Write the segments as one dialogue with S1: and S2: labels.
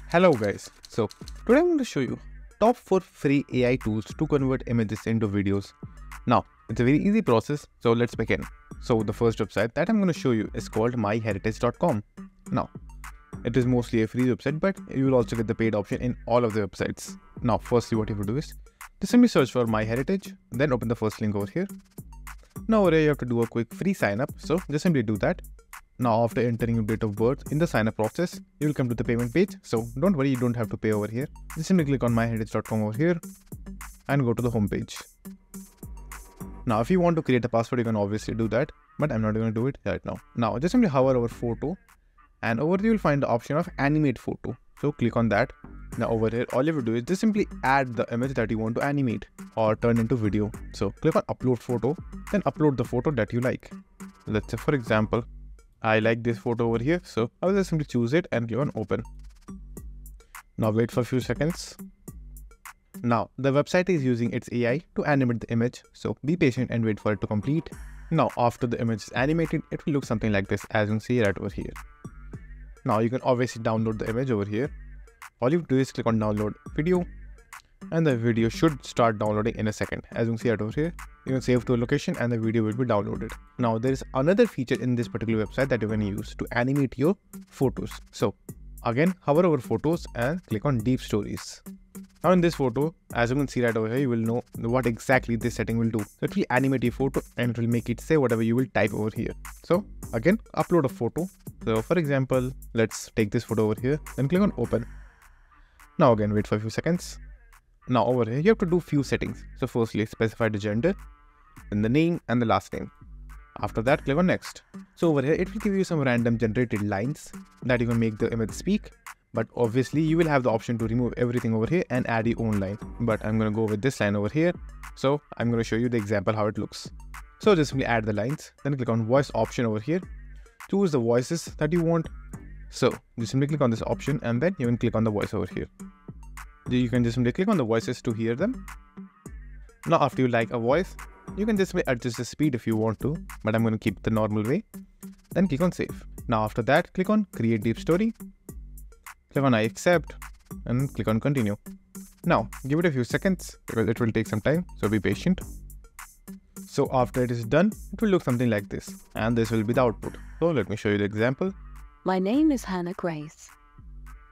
S1: Hello guys, so today I'm going to show you top 4 free AI tools to convert images into videos. Now, it's a very easy process, so let's begin. So the first website that I'm going to show you is called myheritage.com. Now, it is mostly a free website, but you will also get the paid option in all of the websites. Now, firstly what you have to do is just simply search for MyHeritage, then open the first link over here. Now over here you have to do a quick free sign up, so just simply do that. Now after entering your date of birth in the sign up process, you will come to the payment page. So don't worry, you don't have to pay over here. Just simply click on myheritage.com over here and go to the home page. Now if you want to create a password, you can obviously do that, but I'm not going to do it right now. Now just simply hover over photo and over here you will find the option of animate photo. So click on that. Now over here all you have to do is just simply add the image that you want to animate or turn into video. So click on upload photo, then upload the photo that you like. Let's say for example, I like this photo over here, so I will just simply choose it and click on open. Now wait for a few seconds. Now the website is using its AI to animate the image, so be patient and wait for it to complete. Now after the image is animated, it will look something like this, as you can see right over here. Now you can obviously download the image over here. All you do is click on download video and the video should start downloading in a second. As you can see right over here, you can save to a location and the video will be downloaded. Now there is another feature in this particular website that you can use to animate your photos. So again, hover over photos and click on deep stories. Now in this photo, as you can see right over here, you will know what exactly this setting will do. So it will animate your photo and it will make it say whatever you will type over here. So again, upload a photo. So for example, let's take this photo over here, then click on open. Now again, wait for a few seconds. Now over here, you have to do few settings. So firstly, specify the gender, then the name and the last name. After that, click on next. So over here, it will give you some random generated lines that you can make the image speak. But obviously, you will have the option to remove everything over here and add your own line. But I'm going to go with this line over here. So I'm going to show you the example how it looks. So just simply add the lines, then click on voice option over here. Choose the voices that you want. So just simply click on this option and then you can click on the voice over here. You can just simply click on the voices to hear them. Now after you like a voice, you can just adjust the speed if you want to, but I'm going to keep the normal way. Then click on save. Now after that, click on create deep story. Click on I accept and click on continue. Now give it a few seconds because it will take some time, so be patient. So after it is done, it will look something like this and this will be the output. So let me show you the example.
S2: My name is Hannah Grace.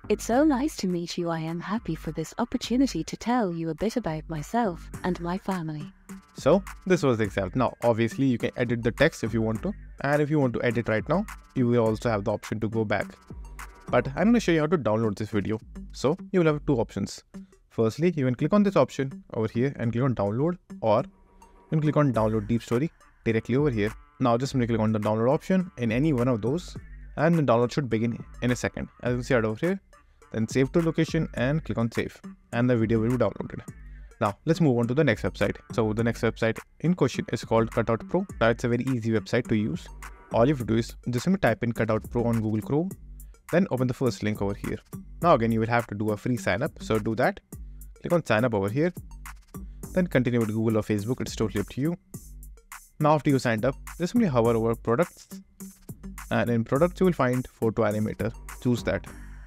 S2: It's so nice to meet you. I am happy for this opportunity to tell you a bit about myself and my family.
S1: So this was the example. Now obviously you can edit the text if you want to, and if you want to edit right now, you will also have the option to go back. But I'm going to show you how to download this video. So you will have two options. Firstly, you can click on this option over here and click on download, or you can click on download deep story directly over here. Now just simply click on the download option in any one of those and the download should begin in a second. As you can see right over here, then save to location and click on save and the video will be downloaded. Now let's move on to the next website. So the next website in question is called Cutout Pro. Now it's a very easy website to use. All you have to do is just simply type in Cutout Pro on Google Chrome, then open the first link over here. Now again, you will have to do a free sign up. So do that. Click on sign up over here, then continue with Google or Facebook. It's totally up to you. Now after you signed up, just simply hover over products and in products you will find photo animator. Choose that.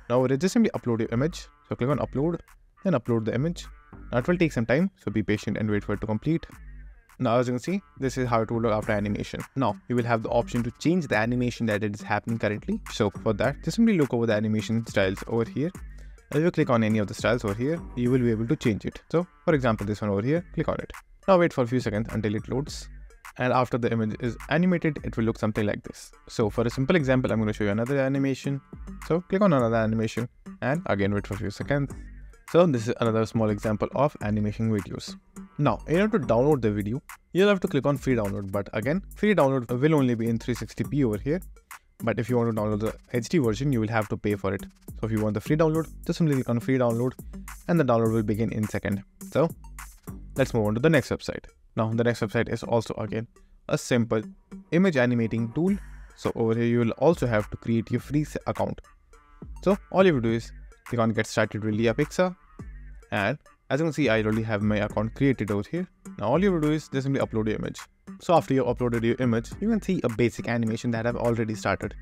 S1: Now just simply upload your image. So click on upload, then upload the image. Now it will take some time, so be patient and wait for it to complete. Now as you can see, this is how it will look after animation. Now you will have the option to change the animation that is happening currently. So for that, just simply look over the animation styles over here. If you click on any of the styles over here, you will be able to change it. So for example, this one over here, click on it. Now wait for a few seconds until it loads. And after the image is animated, it will look something like this. So for a simple example, I'm going to show you another animation. So click on another animation and again wait for a few seconds. So this is another small example of animation videos. Now in order to download the video, you'll have to click on free download, but again, free download will only be in 360p over here. But if you want to download the HD version, you will have to pay for it. So if you want the free download, just simply click on free download and the download will begin in a second. So let's move on to the next website. Now the next website is also again a simple image animating tool. So over here you will also have to create your free account. So all you have to do is click on get started with Leah Pixar, and as you can see I already have my account created over here. Now all you have to do is just simply upload your image. So after you uploaded your image, you can see a basic animation that I've already started.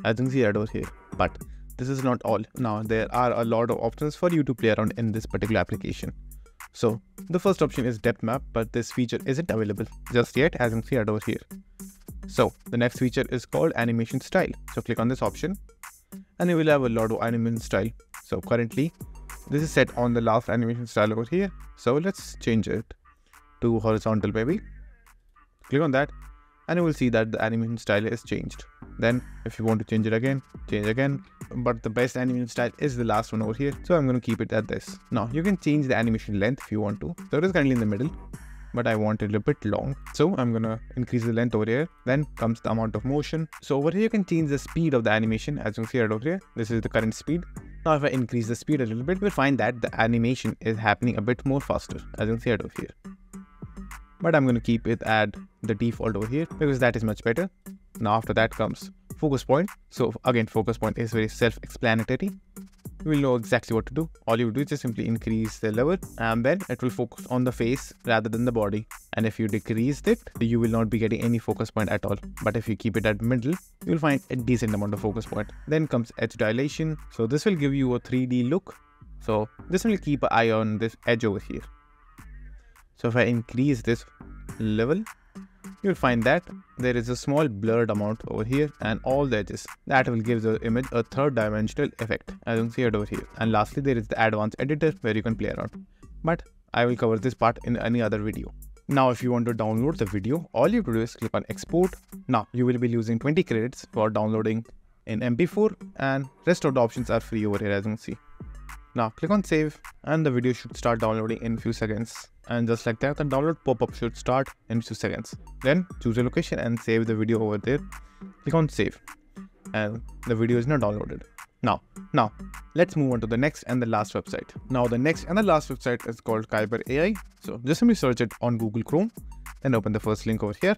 S1: As you can see right over here. But this is not all. Now there are a lot of options for you to play around in this particular application. So the first option is depth map, but this feature isn't available just yet, as you can see right over here. So the next feature is called animation style. So click on this option and you will have a lot of animation style. So currently this is set on the last animation style over here. So let's change it to horizontal maybe. Click on that and you will see that the animation style is changed. Then if you want to change it again, change again. But the best animation style is the last one over here. So I'm going to keep it at this. Now you can change the animation length if you want to. So it is currently in the middle, but I want it a bit long. So I'm going to increase the length over here. Then comes the amount of motion. So over here you can change the speed of the animation. As you can see right over here, this is the current speed. Now if I increase the speed a little bit, we'll find that the animation is happening a bit more faster, as you can see right over here. But I'm going to keep it at the default over here because that is much better. Now after that comes focus point. So again, focus point is very self-explanatory. You will know exactly what to do. All you do is just simply increase the level and then it will focus on the face rather than the body. And if you decrease it, you will not be getting any focus point at all. But if you keep it at middle, you will find a decent amount of focus point. Then comes edge dilation. So this will give you a 3D look. So this will keep an eye on this edge over here. So if I increase this level, you'll find that there is a small blurred amount over here and all the edges. That will give the image a third dimensional effect, as you can see it over here. And lastly, there is the advanced editor where you can play around. But I will cover this part in any other video. Now, if you want to download the video, all you have to do is click on export. Now, you will be losing 20 credits for downloading in MP4 and rest of the options are free over here, as you can see. Now click on save and the video should start downloading in a few seconds. And just like that, the download pop-up should start in a few seconds. Then choose a location and save the video over there. Click on save and the video is now downloaded. Now let's move on to the next and the last website. Now the next and the last website is called Kyber AI. So just simply search it on Google Chrome, then open the first link over here.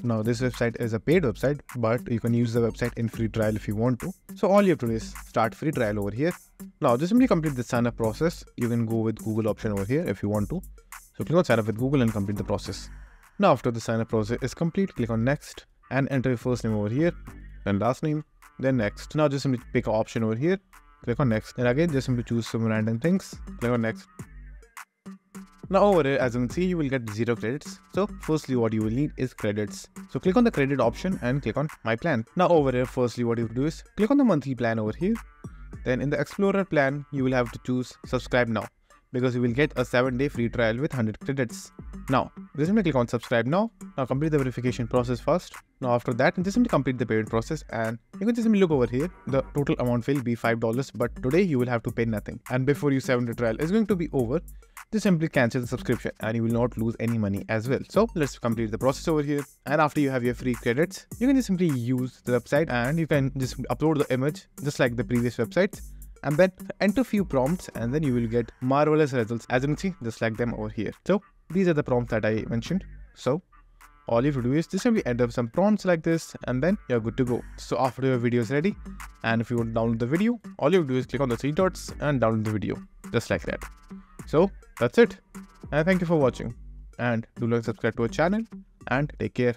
S1: Now this website is a paid website, but you can use the website in free trial if you want to. So all you have to do is start free trial over here. Now just simply complete the sign up process. You can go with Google option over here if you want to. So click on sign up with Google and complete the process. Now after the sign up process is complete, click on next and enter your first name over here, then last name, then next. Now just simply pick an option over here, click on next, and again just simply choose some random things, click on next. Now over here, as you can see, you will get 0 credits. So firstly what you will need is credits. So click on the credit option and click on my plan. Now over here, firstly what you do is click on the monthly plan over here. Then in the Explorer plan, you will have to choose subscribe now, because you will get a 7-day free trial with 100 credits. Now, just simply click on subscribe now. Now complete the verification process first. Now after that, just simply complete the payment process and you can just simply look over here. The total amount will be $5, but today you will have to pay nothing. And before your 7-day trial is going to be over, just simply cancel the subscription and you will not lose any money as well. So let's complete the process over here. And after you have your free credits, you can just simply use the website and you can just upload the image just like the previous websites. And then enter few prompts and then you will get marvelous results, as you can see, just like them over here. So these are the prompts that I mentioned. So all you have to do is just simply enter some prompts like this and then you're good to go. So after your video is ready and if you want to download the video, all you have to do is click on the 3 dots and download the video just like that. So that's it. And thank you for watching and do like subscribe to our channel and take care.